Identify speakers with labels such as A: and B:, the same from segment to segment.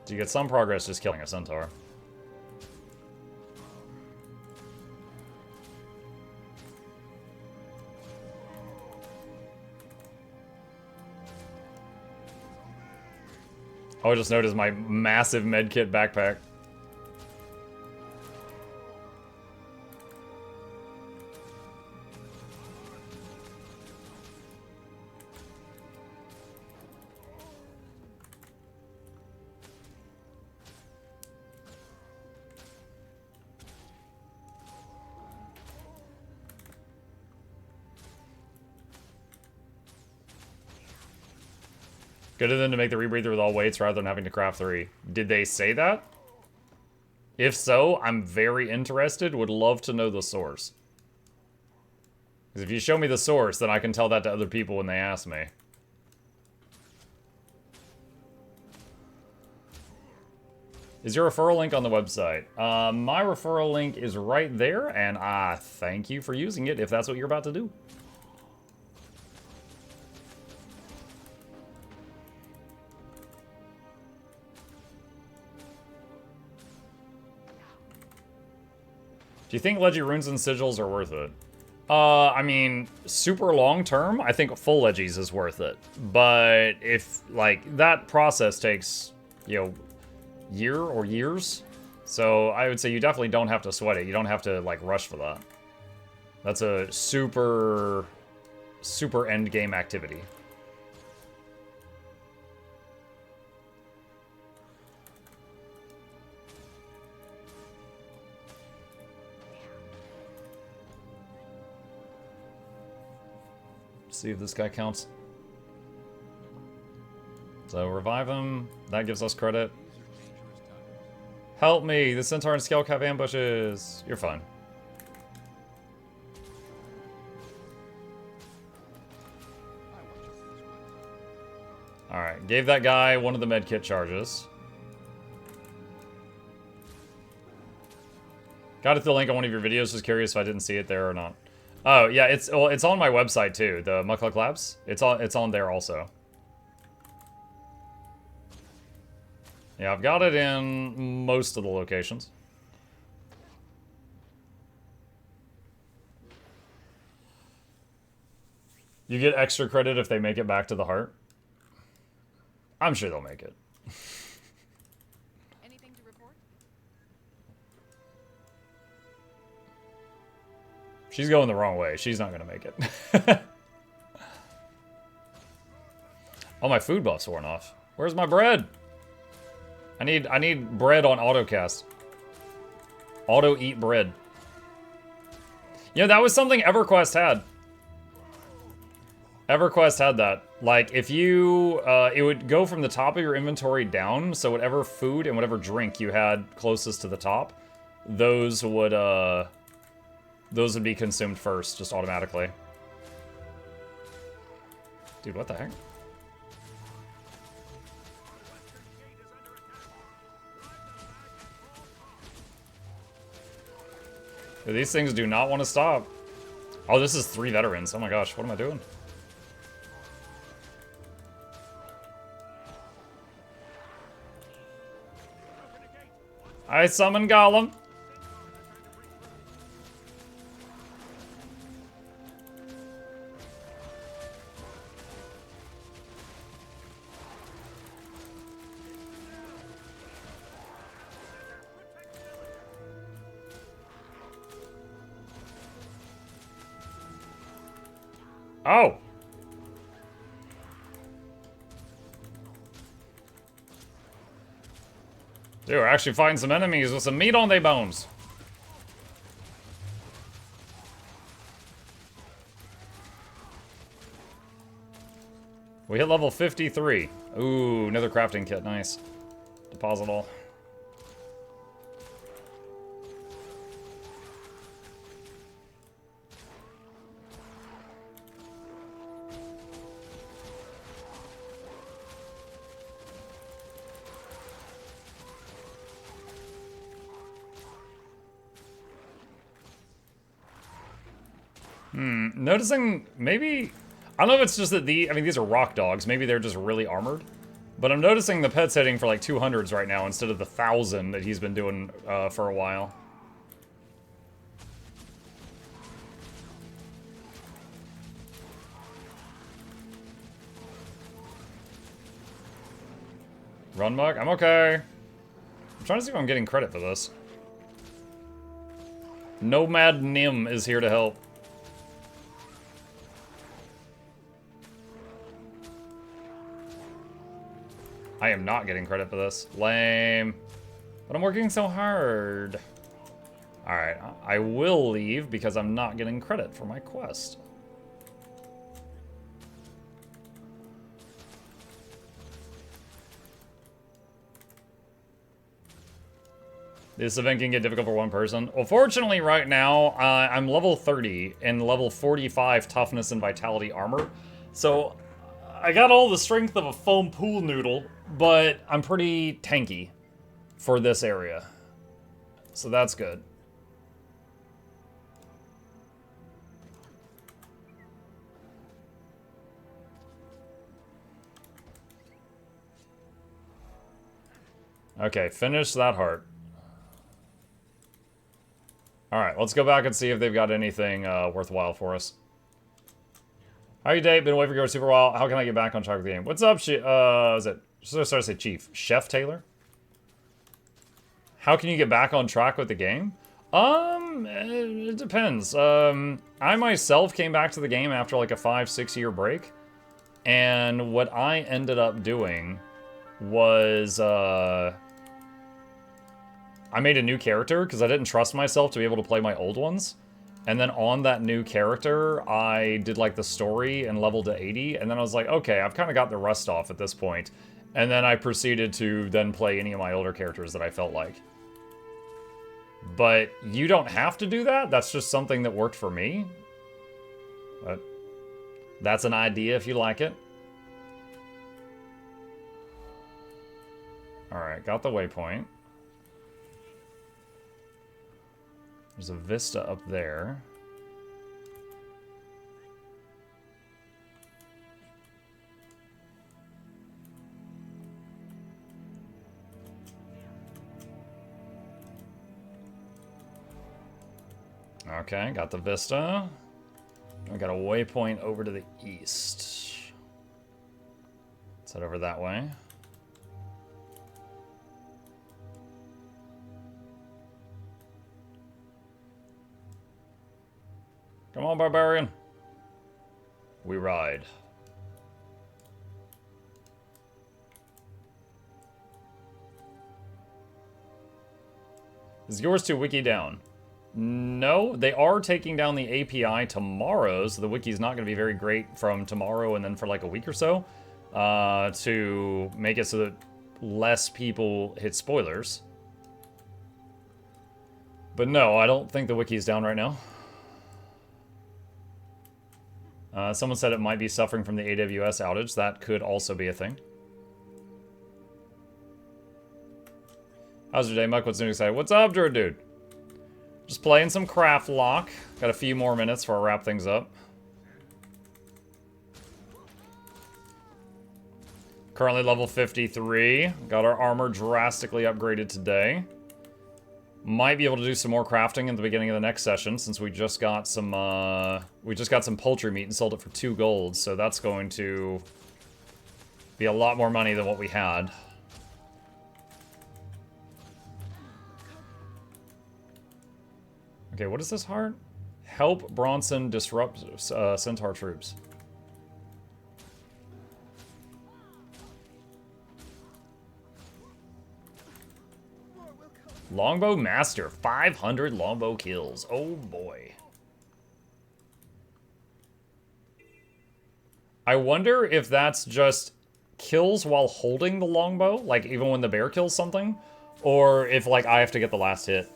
A: So you get some progress just killing a centaur. Oh, I just noticed my massive medkit backpack. Good of them to make the rebreather with all weights rather than having to craft 3. Did they say that? If so, I'm very interested. Would love to know the source. Because if you show me the source, then I can tell that to other people when they ask me. Is your referral link on the website? My referral link is right there, and thank you for using it if that's what you're about to do. Do you think Leggy Runes and Sigils are worth it? I mean, super long term, I think full Leggies is worth it. But if, like, that process takes, you know, year or years. So I would say you definitely don't have to sweat it. You don't have to, like, rush for that. That's a super, super end game activity. See if this guy counts. So revive him. That gives us credit. Help me! The Centaur and Skelk have ambushes. You're fine. Alright, gave that guy one of the medkit charges. Got it the link on one of your videos. Just curious if I didn't see it there or not. Oh yeah, it's on my website too. The Mukluk Labs. It's on there also. Yeah, I've got it in most of the locations. You get extra credit if they make it back to the heart. I'm sure they'll make it.
B: Anything to report?
A: She's going the wrong way. She's not going to make it. Oh, my food buff's worn off. Where's my bread? I need bread on autocast. Auto eat bread. You know, that was something EverQuest had. EverQuest had that. Like, if you, it would go from the top of your inventory down, so whatever food and whatever drink you had closest to the top, those would be consumed first, just automatically. Dude, what the heck? These things do not want to stop. Oh, this is 3 veterans. Oh my gosh, what am I doing? I summon Golem. Oh! Dude, we're actually fighting some enemies with some meat on their bones. We hit level 53. Ooh, another crafting kit. Nice. Deposit all. Noticing maybe, I don't know if it's just that I mean, these are rock dogs. Maybe they're just really armored. But I'm noticing the pet's hitting for like 200s right now instead of the 1,000 that he's been doing for a while. Run Mug? I'm okay. I'm trying to see if I'm getting credit for this. Nomad Nim is here to help. I am not getting credit for this. Lame. But I'm working so hard. Alright, I will leave because I'm not getting credit for my quest. This event can get difficult for one person. Well, fortunately right now, I'm level 30 and level 45 toughness and vitality armor. So, I got all the strength of a foam pool noodle, but I'm pretty tanky for this area. So that's good. Okay, finish that heart. Alright, let's go back and see if they've got anything worthwhile for us. How are you, Dave? Been away for a super while. How can I get back on track with the game? What's up, is it... Sorry to say Chief. Chef Taylor? How can you get back on track with the game? It depends. I myself came back to the game after like a 5-6 year break. And what I ended up doing was, I made a new character because I didn't trust myself to be able to play my old ones. And then on that new character, I did like the story and leveled to 80. And then I was like, okay, I've kind of got the rust off at this point. And then I proceeded to then play any of my older characters that I felt like. But you don't have to do that. That's just something that worked for me. But that's an idea if you like it. Alright, got the waypoint. There's a vista up there. Okay, got the vista. I got a waypoint over to the east. Let's head over that way. Come on, barbarian. We ride. Is yours to wiki down? No, they are taking down the API tomorrow, so the wiki's not going to be very great from tomorrow and then for like a week or so to make it so that less people hit spoilers. But no, I don't think the wiki's down right now. Someone said it might be suffering from the AWS outage. That could also be a thing. How's your day, Muck? What's new exciting? What's up, Druid Dude? Just playing some Craftlocked. Got a few more minutes before I wrap things up. Currently level 53. Got our armor drastically upgraded today. Might be able to do some more crafting at the beginning of the next session since we just got some poultry meat and sold it for 2 gold, so that's going to be a lot more money than what we had. Okay, what is this heart? Help Bronson disrupt Centaur troops. Longbow Master, 500 longbow kills. Oh boy. I wonder if that's just kills while holding the longbow, like even when the bear kills something, or if like I have to get the last hit.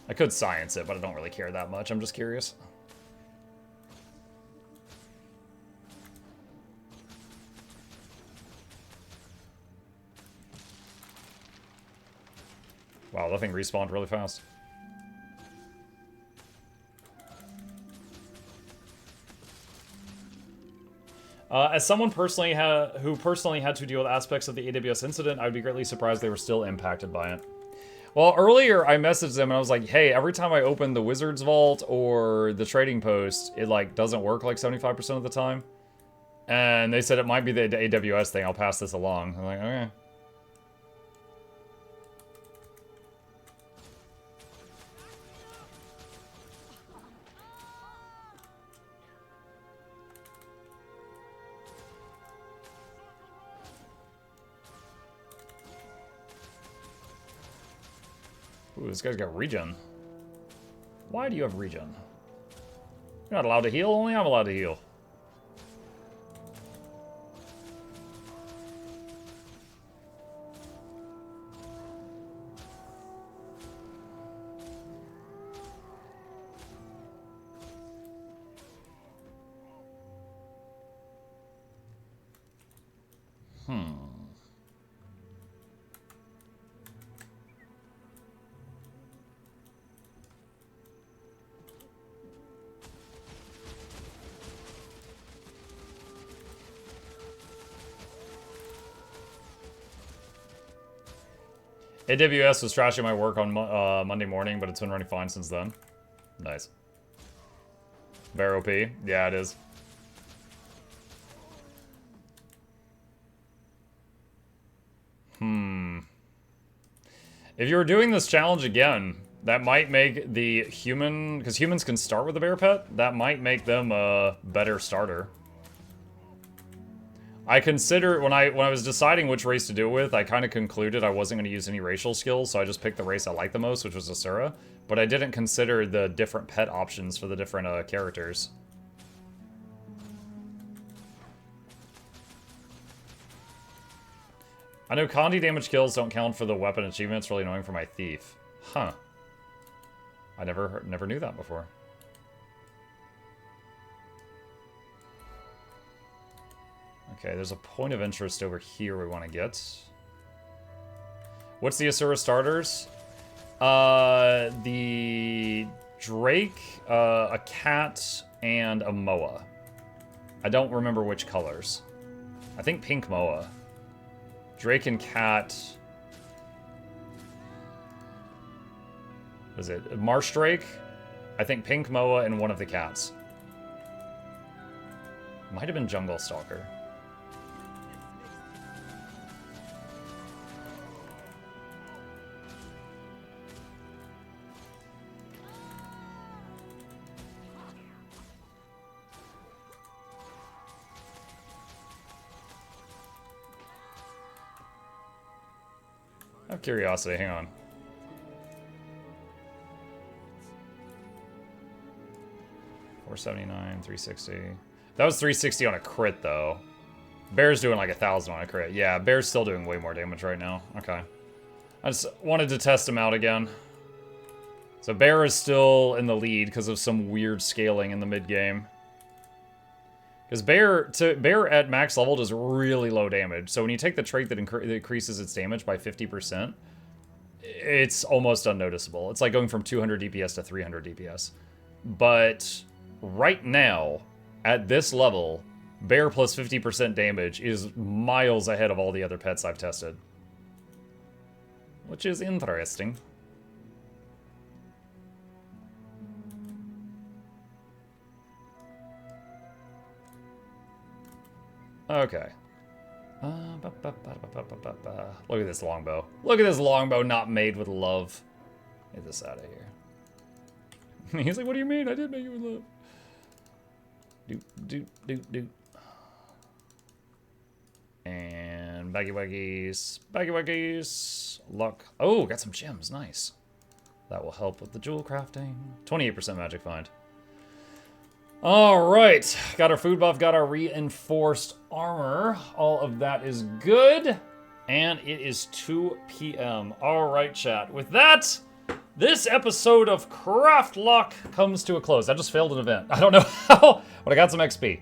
A: I could science it, but I don't really care that much. I'm just curious. Wow, that thing respawned really fast. As someone who personally had to deal with aspects of the AWS incident, I would be greatly surprised they were still impacted by it. Well, earlier I messaged them and I was like, hey, every time I open the Wizard's Vault or the Trading Post, it like doesn't work like 75% of the time. And they said it might be the AWS thing. I'll pass this along. I'm like, okay. Ooh, this guy's got regen. Why do you have regen? You're not allowed to heal, only I'm allowed to heal. AWS was trashing my work on Monday morning, but it's been running fine since then. Nice. Very OP. Yeah, it is. If you were doing this challenge again, that might make the human... Because humans can start with a bear pet. That might make them a better starter. I consider... When I was deciding which race to do it with, I kind of concluded I wasn't going to use any racial skills, so I just picked the race I liked the most, which was Asura. But I didn't consider the different pet options for the different characters. I know Condi damage kills don't count for the weapon achievement. It's really annoying for my thief. Huh. I never knew that before. Okay, there's a point of interest over here we want to get. What's the Asura starters? The Drake, a cat, and a Moa. I don't remember which colors. I think pink Moa. Drake and cat. Was it Marsh Drake? I think pink Moa and one of the cats. Might have been Jungle Stalker. I have curiosity, hang on. $479, 360. That was 360 on a crit, though. Bear's doing like 1,000 on a crit. Yeah, Bear's still doing way more damage right now. Okay. I just wanted to test him out again. So Bear is still in the lead because of some weird scaling in the mid-game. Because Bear at max level does really low damage. So when you take the trait that increases its damage by 50%, it's almost unnoticeable. It's like going from 200 DPS to 300 DPS. But right now, at this level, Bear plus 50% damage is miles ahead of all the other pets I've tested. Which is interesting. Okay. Look at this longbow. Look at this longbow not made with love. Get this out of here. He's like, what do you mean? I did make it with love. Doot. And baggy waggies. Baggy waggies. Luck. Oh, got some gems. Nice. That will help with the jewel crafting. 28% magic find. Alright, got our food buff, got our reinforced armor. All of that is good. And it is 2 p.m. Alright, chat. With that, this episode of Craftlocked comes to a close. I just failed an event. I don't know how, but I got some XP.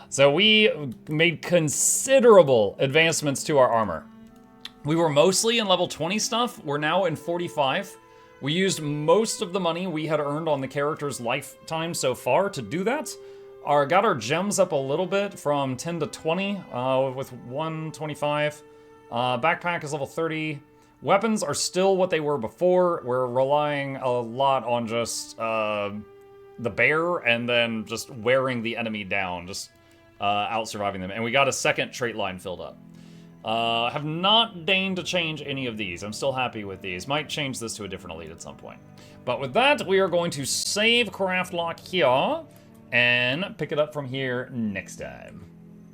A: So we made considerable advancements to our armor. We were mostly in level 20 stuff. We're now in 45. We used most of the money we had earned on the character's lifetime so far to do that. got our gems up a little bit from 10 to 20 with 125. Backpack is level 30. Weapons are still what they were before. We're relying a lot on just the bear and then just wearing the enemy down, just out surviving them. And we got a second trait line filled up. Have not deigned to change any of these. I'm still happy with these. Might change this to a different elite at some point. But with that, we are going to save Craftlocked here and pick it up from here next time.